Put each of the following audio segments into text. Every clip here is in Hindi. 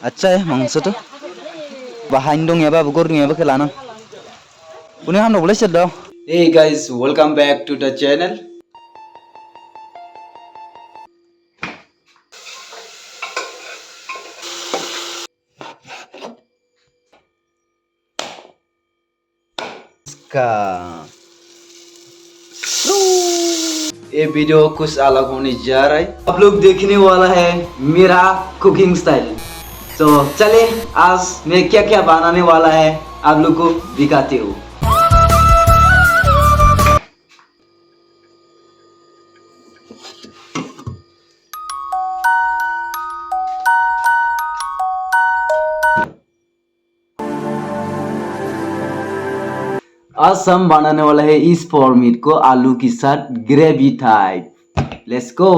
अच्छा है मांस तो बाहाइन दं याबा गor dong याबा खेला ना पुणे हम बोले चल रहा Hey guys, welcome back to the channel. इसका ये वीडियो कुछ अलग होने जा रहा है। आप लोग देखने वाला है मेरा कुकिंग स्टाइल। तो चले आज मैं क्या क्या बनाने वाला है आप लोग को दिखाते हूँ। आज हम बनाने वाला है इस फॉर्मेट को आलू के साथ ग्रेवी टाइप। Let's go.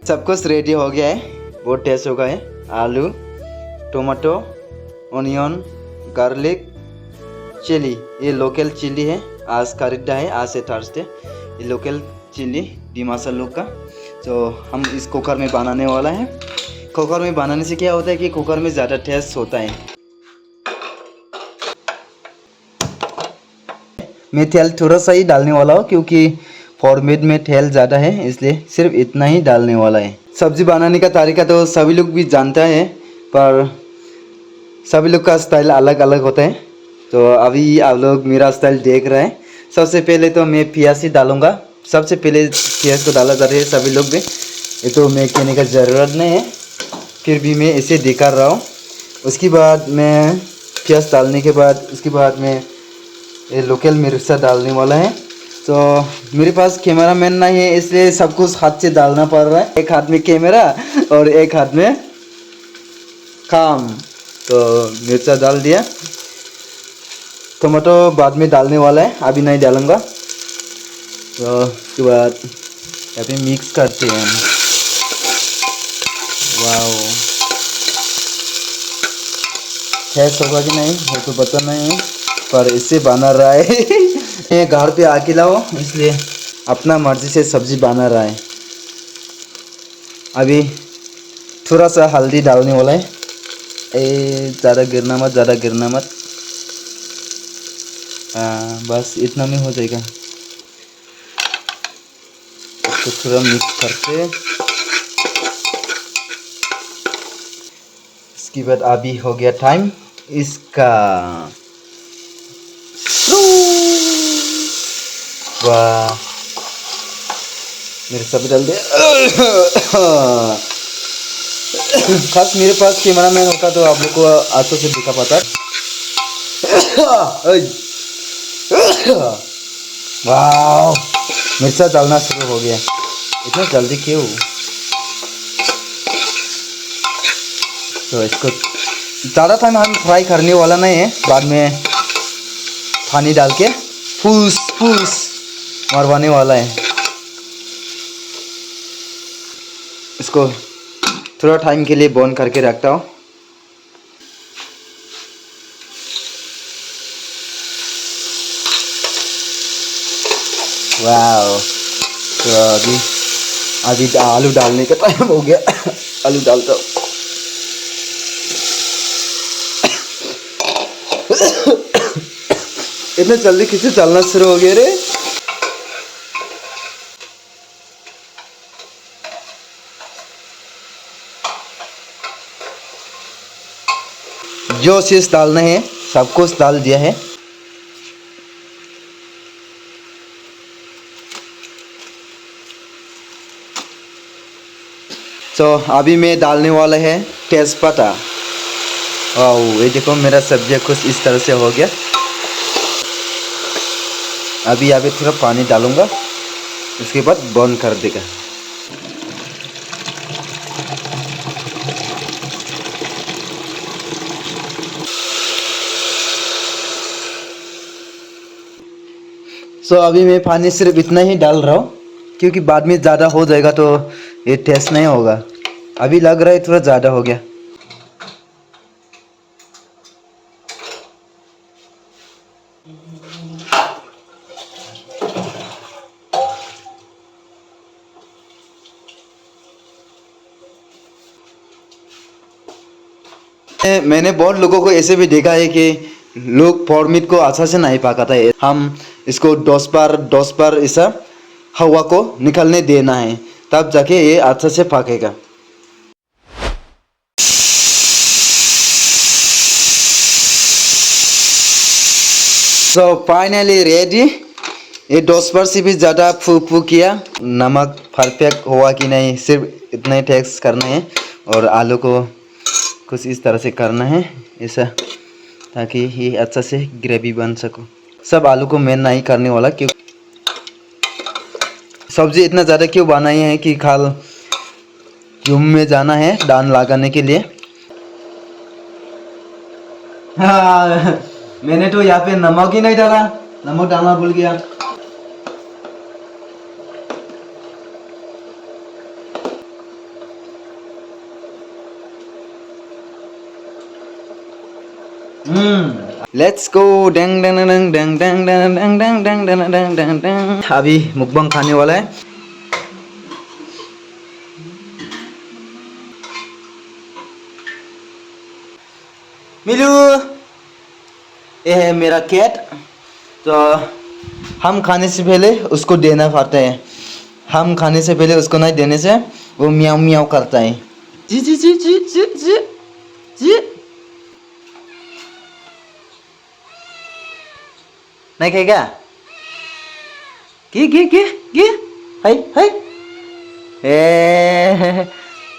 सब कुछ रेडी हो गया है। बहुत टेस्ट होगा है। आलू, टमाटो, ऑनियन, गार्लिक, चिली। ये लोकल चिली है। आज खरीदा है, आज से थर्सडे। ये लोकल चिली डिमासा लोग का। तो हम इस कुकर में बनाने वाला है। कुकर में बनाने से क्या होता है कि कुकर में ज़्यादा टेस्ट होता है। मैं तेल थोड़ा सा ही डालने वाला हूँ क्योंकि फॉर्मेट में तेल ज़्यादा है, इसलिए सिर्फ इतना ही डालने वाला है। सब्जी बनाने का तरीका तो सभी लोग भी जानता है, पर सभी लोग का स्टाइल अलग अलग होता है। तो अभी आप लोग मेरा स्टाइल देख रहे हैं। सबसे पहले तो मैं प्याज ही डालूँगा। सबसे पहले प्याज को डाला जाता है सभी लोग भी। ये तो मैं कहने का ज़रूरत नहीं है, फिर भी मैं इसे दिखा रहा हूँ। उसके बाद मैं प्याज डालने के बाद उसके बाद मैं ये लोकल मिर्चा डालने वाला है। तो मेरे पास कैमरा मैन नहीं है, इसलिए सब कुछ हाथ से डालना पड़ रहा है। एक हाथ में कैमरा और एक हाथ में काम। तो मिर्चा डाल दिया। टमाटो बाद में डालने वाला है, अभी नहीं डालूंगा। तो उसके बाद यहाँ पे मिक्स करते हैं। वाओ, टेस्ट होगा कि नहीं वो तो पता नहीं है, पर इससे बना रहा है। मैं घर पे अकेला हो, इसलिए अपना मर्जी से सब्जी बना रहा है। अभी थोड़ा सा हल्दी डालने वाला है। ज़्यादा गिरना मत, ज़्यादा गिरना मत। बस इतना में हो जाएगा। तो थोड़ा मिक्स करके इसके बाद अभी हो गया टाइम इसका। वाह, मेरे सब डाल दिया। खास मेरे पास कैमरा मैन होता तो आप लोग को आंखों से दिखा पाता। वाह, मिर्चा डालना शुरू हो गया। इतना जल्दी क्यों? तो इसको ज़्यादा टाइम हम फ्राई करने वाला नहीं है, बाद में पानी डाल के फूस फूस मरवाने वाला है। इसको थोड़ा टाइम के लिए बॉन करके रखता हूँ। वाओ, तो अभी आलू डालने का टाइम हो गया। आलू डालता हूँ। इतना जल्दी किसे चलना शुरू हो गया रे? जो चीज़ डालना है सब कुछ डाल दिया है। तो अभी मैं डालने वाला है तेज़पत्ता। वाह, ये देखो मेरा सब्जी कुछ इस तरह से हो गया। अभी थोड़ा पानी डालूंगा, उसके बाद बंद कर देगा। अभी मैं पानी सिर्फ इतना ही डाल रहा हूँ, क्योंकि बाद में ज़्यादा हो जाएगा तो ये टेस्ट नहीं होगा। अभी लग रहा है थोड़ा ज़्यादा हो गया। मैंने बहुत लोगों को ऐसे भी देखा है कि लोग फॉर मीट को अच्छा से नहीं पकाता है। हम इसको 10 बार ऐसा हवा को निकलने देना है, तब जाके ये अच्छा से पकेगा। Finally ready. ये 10 बार से भी ज़्यादा फू किया। नमक परफेक्ट हुआ कि नहीं, सिर्फ इतना ही टेस्ट करना है। और आलू को कुछ इस तरह से करना है ऐसा, ताकि ये अच्छा से ग्रेवी बन सको। सब आलू को मैं नहीं करने वाला, क्यों सब्जी इतना ज़्यादा क्यों बनाई है कि खाल रूम में जाना है दान लगाने के लिए। हाँ, मैंने तो यहाँ पे नमक ही नहीं डाला, नमक डालना भूल गया। Let's go. डंग डंग डंग डंग डंग डंग डंग डंग डंग डंग डंग डंग। अभी मुकबंग खाने वाला है। मिलू, ये है मेरा कैट। तो हम खाने से पहले उसको देना पड़ता है। हम खाने से पहले उसको नहीं देने से वो म्याऊ म्याऊ करता है। जी जी जी जी जी जी जी। नहीं खाएगा? गी हाय हाय।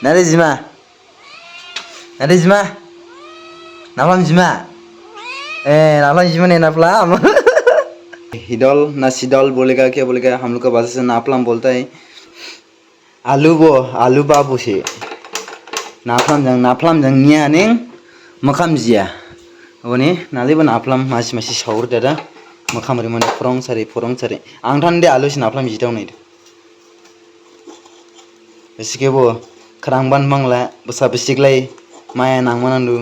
नारिजिमा नारिजिमा नाफलाम जिमा। नाफलाम जिमा नहीं नाफलाम। हिडल ना सिडल बोलेगा, क्या बोलेगा? हम लोग का भाषा से नाफलाम बोलता है। आलू बाबू से नाफलाम जंग निया नें मखाम जिया। वने नालेबो नाफलाम मासी मासी सावर दादा मखाम रे माने फरं सारे आं थान दे आलू से नाफलाम जिताव नहीं। इसके वो खरांगबान बांगला बसा बिसिकलाई माया नांगमानंदु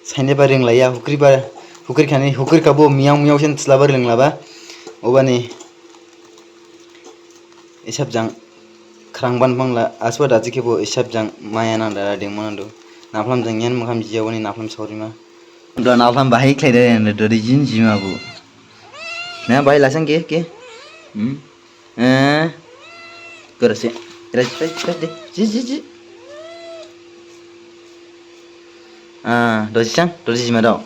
साइने बा रिंगलाया हुक्री खाने हुक्री काबो मियाव मियाव सेन स्लाबर रिंगलाबा ओबानी इसाब जां खरांगबान बांगला आसवा दाजी के वो इसाब जां माया नांदा दिंगमानंदु नाफलाम जंगियान मखाम जियावनी नाफलाम सावरिमा दा नाफलाम बाहाय खैदे दरि जिन जिमाबु ना बाहाय लासन के करसे दे जी दसे जिमा दाव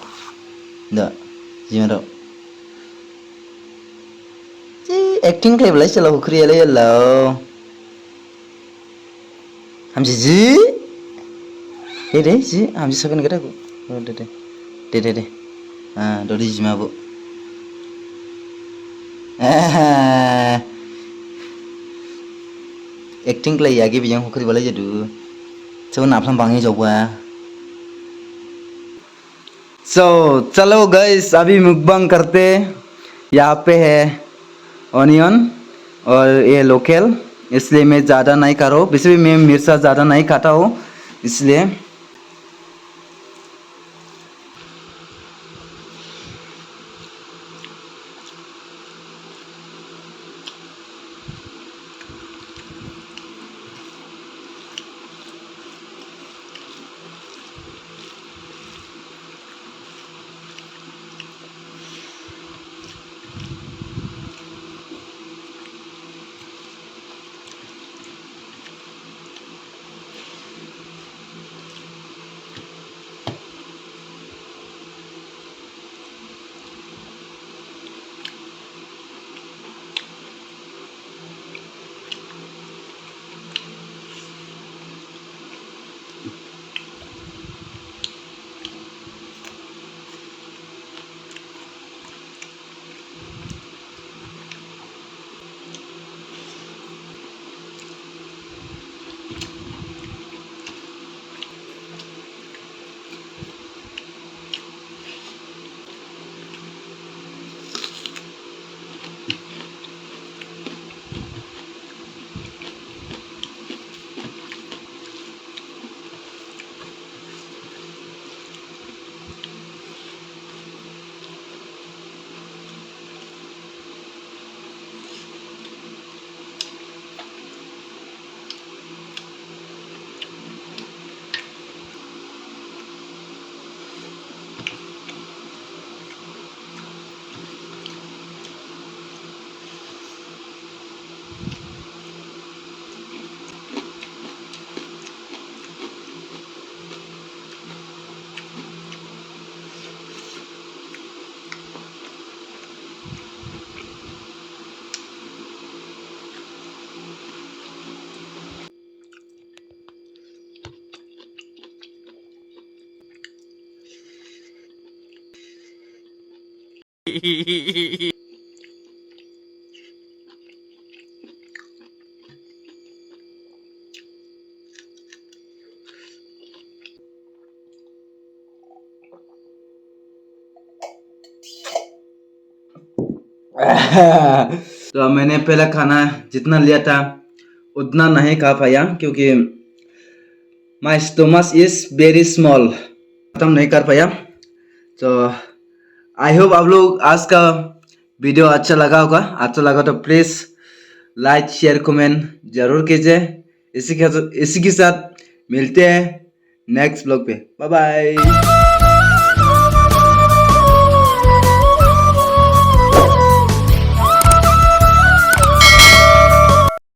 दा जिमा दाव जी एक्टिंग खालामलाय चला हुक्रियालाय हेलौ हामजी जी दे जी हामजी सकन गदा को दे दरि जिमाबु एक्टिंग खालाय आगे बिजों हुक्रि बालाय जादु सब नाफलाम बाङै जावबा सो चलो गाइस अभी मुकबंग करते। यहाँ पे है ऑनियन और ये लोकल, इसलिए मैं ज़्यादा नहीं खा रहा हूँ। वैसे भी मैं मिर्चा ज़्यादा नहीं खाता हूँ इसलिए। तो मैंने पहला खाना जितना लिया था उतना नहीं खा पाया क्योंकि माई स्टोमच इज वेरी स्मॉल, खत्म नहीं कर पाया। तो आई होप आप लोग आज का वीडियो अच्छा लगा होगा। अच्छा लगा तो प्लीज़ लाइक शेयर कमेंट जरूर कीजिए। इसी के साथ मिलते हैं नेक्स्ट ब्लॉग पे। Bye bye.